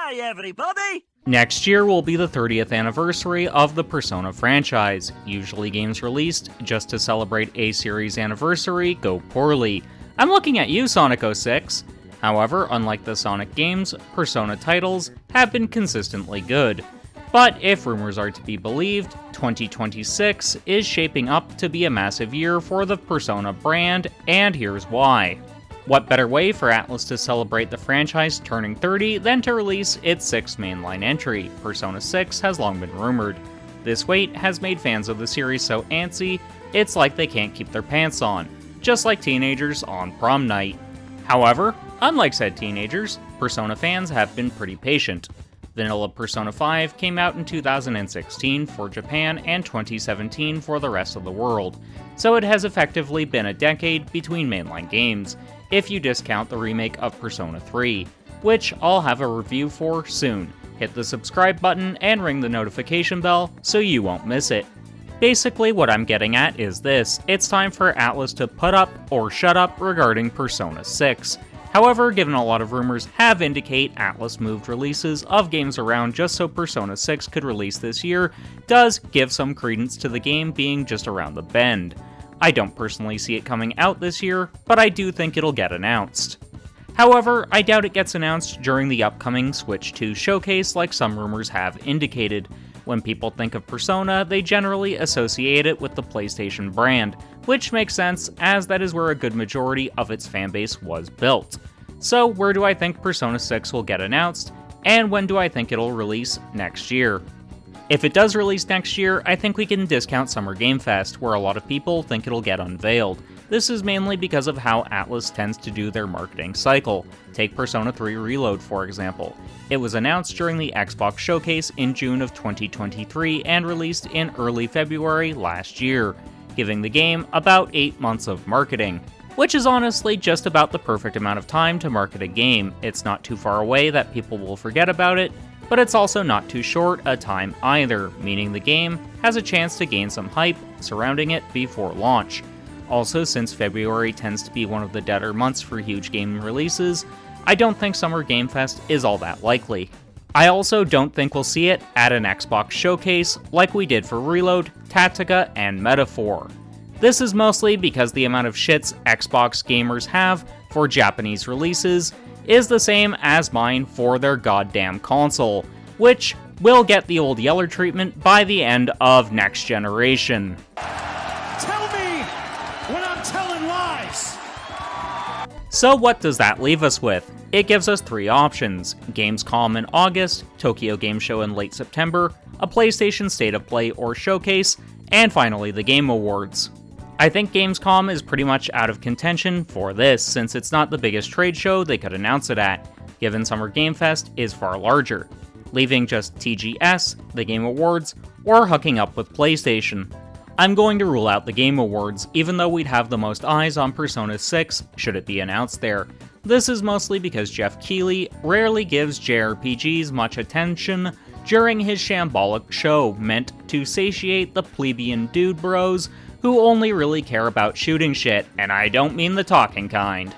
Hi everybody! Next year will be the 30th anniversary of the Persona franchise. Usually games released just to celebrate a series anniversary go poorly. I'm looking at you, Sonic 06. However, unlike the Sonic games, Persona titles have been consistently good. But if rumors are to be believed, 2026 is shaping up to be a massive year for the Persona brand, and here's why. What better way for Atlus to celebrate the franchise turning 30 than to release its 6th mainline entry? Persona 6 has long been rumored. This wait has made fans of the series so antsy, it's like they can't keep their pants on, just like teenagers on prom night. However, unlike said teenagers, Persona fans have been pretty patient. Vanilla Persona 5 came out in 2016 for Japan and 2017 for the rest of the world, so it has effectively been a decade between mainline games, if you discount the remake of Persona 3, which I'll have a review for soon. Hit the subscribe button and ring the notification bell so you won't miss it. Basically what I'm getting at is this: it's time for Atlus to put up or shut up regarding Persona 6. However, given a lot of rumors have indicate Atlus moved releases of games around just so Persona 6 could release this year, does give some credence to the game being just around the bend. I don't personally see it coming out this year, but I do think it'll get announced. However, I doubt it gets announced during the upcoming Switch 2 showcase like some rumors have indicated. When people think of Persona, they generally associate it with the PlayStation brand, which makes sense as that is where a good majority of its fanbase was built. So where do I think Persona 6 will get announced, and when do I think it'll release next year? If it does release next year, I think we can discount Summer Game Fest, where a lot of people think it'll get unveiled. This is mainly because of how Atlus tends to do their marketing cycle. Take Persona 3 Reload, for example. It was announced during the Xbox Showcase in June of 2023 and released in early February last year, giving the game about 8 months of marketing, which is honestly just about the perfect amount of time to market a game. It's not too far away that people will forget about it, but it's also not too short a time either, meaning the game has a chance to gain some hype surrounding it before launch. Also, since February tends to be one of the deader months for huge game releases, I don't think Summer Game Fest is all that likely. I also don't think we'll see it at an Xbox showcase like we did for Reload, Tactica, and Metaphor. This is mostly because the amount of shits Xbox gamers have for Japanese releases is the same as mine for their goddamn console, which will get the old Yeller treatment by the end of next generation. Tell me when I'm telling lies! So what does that leave us with? It gives us 3 options: Gamescom in August, Tokyo Game Show in late September, a PlayStation State of Play or Showcase, and finally the Game Awards. I think Gamescom is pretty much out of contention for this, since it's not the biggest trade show they could announce it at, given Summer Game Fest is far larger, leaving just TGS, the Game Awards, or hooking up with PlayStation. I'm going to rule out the Game Awards, even though we'd have the most eyes on Persona 6 should it be announced there. This is mostly because Jeff Keighley rarely gives JRPGs much attention during his shambolic show meant to satiate the plebeian dude bros who only really care about shooting shit, and I don't mean the talking kind.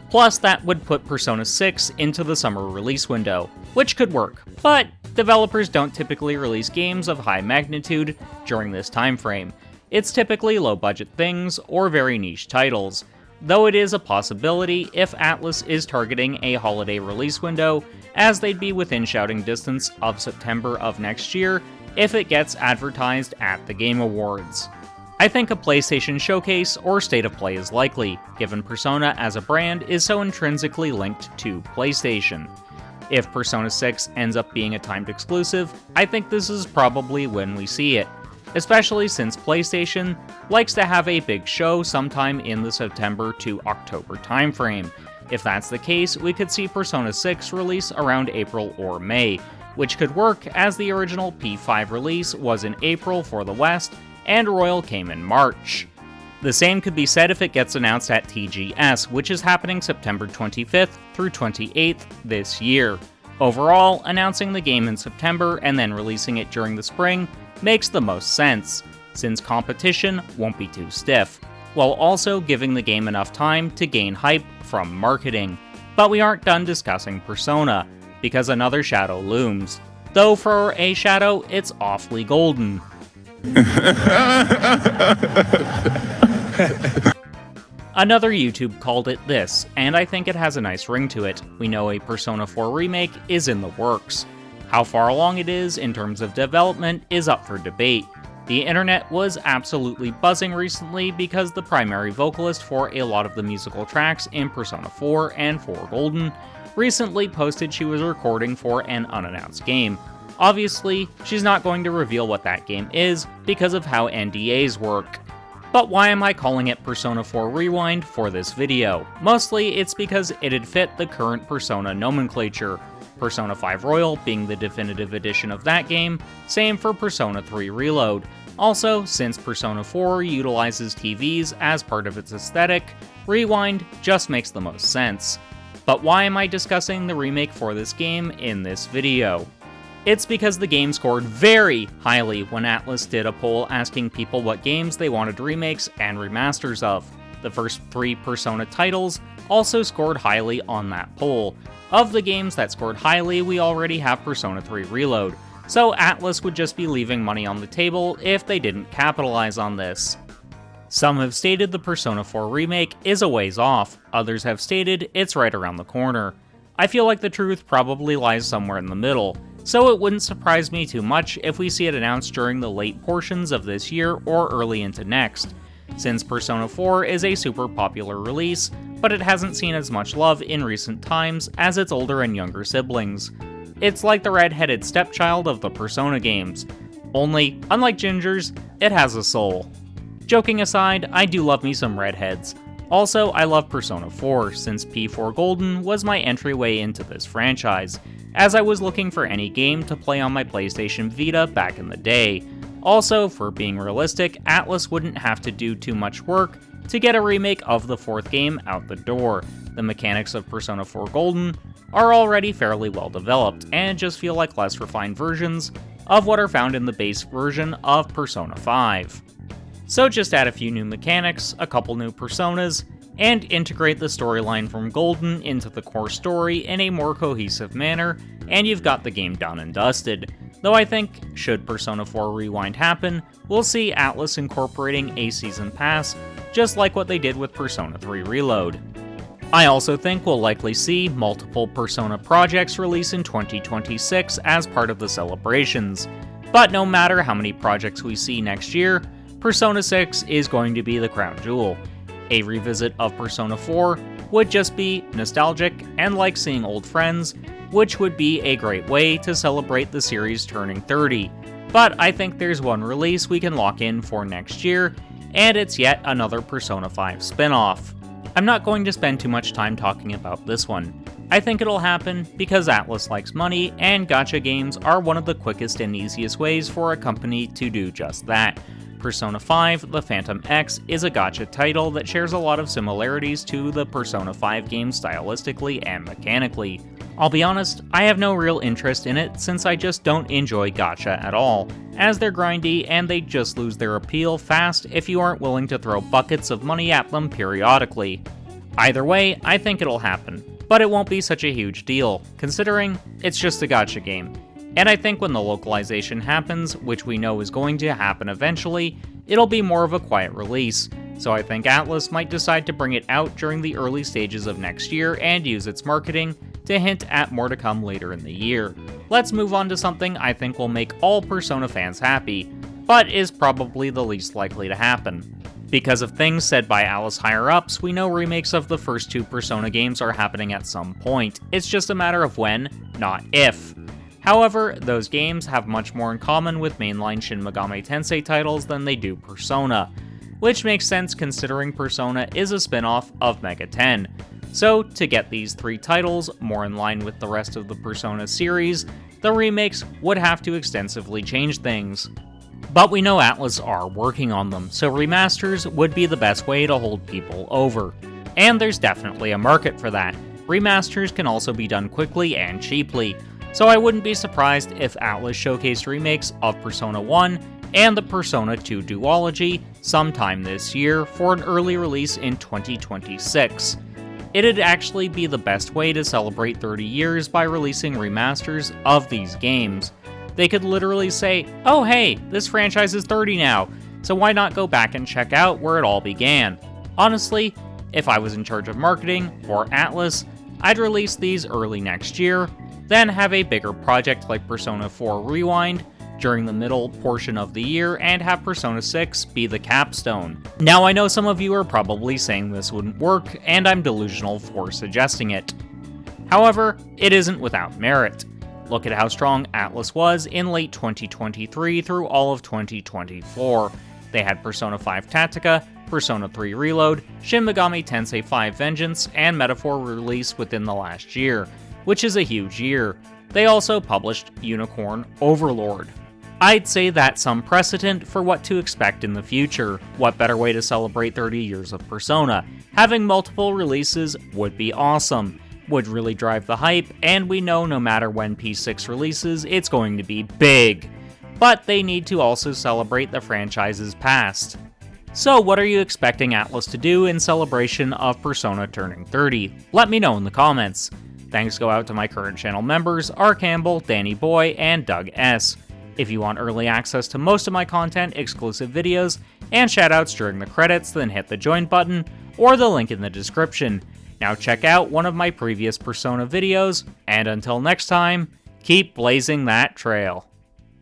Plus, that would put Persona 6 into the summer release window, which could work, but developers don't typically release games of high magnitude during this time frame. It's typically low-budget things or very niche titles, though it is a possibility if Atlus is targeting a holiday release window, as they'd be within shouting distance of September of next year if it gets advertised at the Game Awards. I think a PlayStation Showcase or State of Play is likely, given Persona as a brand is so intrinsically linked to PlayStation. If Persona 6 ends up being a timed exclusive, I think this is probably when we see it, especially since PlayStation likes to have a big show sometime in the September to October timeframe. If that's the case, we could see Persona 6 release around April or May, which could work as the original P5 release was in April for the West, and Royal came in March. The same could be said if it gets announced at TGS, which is happening September 25th through 28th this year. Overall, announcing the game in September and then releasing it during the spring makes the most sense, since competition won't be too stiff, while also giving the game enough time to gain hype from marketing. But we aren't done discussing Persona. because another shadow looms. Though for a shadow, it's awfully golden. Another YouTube called it this, and I think it has a nice ring to it. We know a Persona 4 remake is in the works. How far along it is in terms of development is up for debate. The internet was absolutely buzzing recently because the primary vocalist for a lot of the musical tracks in Persona 4 and 4 Golden recently posted she was recording for an unannounced game. Obviously, she's not going to reveal what that game is because of how NDAs work. But why am I calling it Persona 4 Rewind for this video? Mostly, it's because it'd fit the current Persona nomenclature, Persona 5 Royal being the definitive edition of that game, same for Persona 3 Reload. Also, since Persona 4 utilizes TVs as part of its aesthetic, Rewind just makes the most sense. But why am I discussing the remake for this game in this video? It's because the game scored very highly when Atlus did a poll asking people what games they wanted remakes and remasters of. The first 3 Persona titles also scored highly on that poll. Of the games that scored highly, we already have Persona 3 Reload, so Atlus would just be leaving money on the table if they didn't capitalize on this. Some have stated the Persona 4 remake is a ways off, others have stated it's right around the corner. I feel like the truth probably lies somewhere in the middle, so it wouldn't surprise me too much if we see it announced during the late portions of this year or early into next, since Persona 4 is a super popular release, but it hasn't seen as much love in recent times as its older and younger siblings. It's like the red-headed stepchild of the Persona games, only, unlike Ginger's, it has a soul. Joking aside, I do love me some redheads. Also, I love Persona 4, since P4 Golden was my entryway into this franchise, as I was looking for any game to play on my PlayStation Vita back in the day. Also, for being realistic, Atlus wouldn't have to do too much work to get a remake of the 4th game out the door. The mechanics of Persona 4 Golden are already fairly well developed, and just feel like less refined versions of what are found in the base version of Persona 5. So just add a few new mechanics, a couple new personas, and integrate the storyline from Golden into the core story in a more cohesive manner, and you've got the game done and dusted. Though I think, should Persona 4 Rewind happen, we'll see Atlus incorporating a season pass, just like what they did with Persona 3 Reload. I also think we'll likely see multiple Persona projects release in 2026 as part of the celebrations. But no matter how many projects we see next year, Persona 6 is going to be the crown jewel. A revisit of Persona 4 would just be nostalgic and like seeing old friends, which would be a great way to celebrate the series turning 30. But I think there's one release we can lock in for next year, and it's yet another Persona 5 spin-off. I'm not going to spend too much time talking about this one. I think it'll happen because Atlus likes money, and gacha games are one of the quickest and easiest ways for a company to do just that. Persona 5 The Phantom X is a gacha title that shares a lot of similarities to the Persona 5 games stylistically and mechanically. I'll be honest, I have no real interest in it since I just don't enjoy gacha at all, as they're grindy and they just lose their appeal fast if you aren't willing to throw buckets of money at them periodically. Either way, I think it'll happen, but it won't be such a huge deal, considering it's just a gacha game. And I think when the localization happens, which we know is going to happen eventually, it'll be more of a quiet release, so I think Atlus might decide to bring it out during the early stages of next year and use its marketing to hint at more to come later in the year. Let's move on to something I think will make all Persona fans happy, but is probably the least likely to happen. Because of things said by Atlus higher-ups, we know remakes of the first 2 Persona games are happening at some point. It's just a matter of when, not if. However, those games have much more in common with mainline Shin Megami Tensei titles than they do Persona, which makes sense considering Persona is a spin-off of Mega 10. So, to get these 3 titles more in line with the rest of the Persona series, the remakes would have to extensively change things. But we know Atlus are working on them, so remasters would be the best way to hold people over. And there's definitely a market for that. Remasters can also be done quickly and cheaply, so I wouldn't be surprised if Atlus showcased remakes of Persona 1 and the Persona 2 duology sometime this year for an early release in 2026. it'd actually be the best way to celebrate 30 years by releasing remasters of these games. They could literally say, oh hey, this franchise is 30 now, so why not go back and check out where it all began? Honestly, if I was in charge of marketing, or Atlus, I'd release these early next year, then have a bigger project like Persona 4 Rewind during the middle portion of the year, and have Persona 6 be the capstone. Now I know some of you are probably saying this wouldn't work, and I'm delusional for suggesting it. However, it isn't without merit. Look at how strong Atlus was in late 2023 through all of 2024. They had Persona 5 Tactica, Persona 3 Reload, Shin Megami Tensei 5 Vengeance, and Metaphor released within the last year, which is a huge year. They also published Unicorn Overlord. I'd say that's some precedent for what to expect in the future. What better way to celebrate 30 years of Persona? Having multiple releases would be awesome, would really drive the hype, and we know no matter when P6 releases, it's going to be big. But they need to also celebrate the franchise's past. So what are you expecting Atlus to do in celebration of Persona turning 30? Let me know in the comments. Thanks go out to my current channel members, R. Campbell, Danny Boy, and Doug S. If you want early access to most of my content, exclusive videos, and shoutouts during the credits, then hit the join button, or the link in the description. Now check out one of my previous Persona videos, and until next time, keep blazing that trail.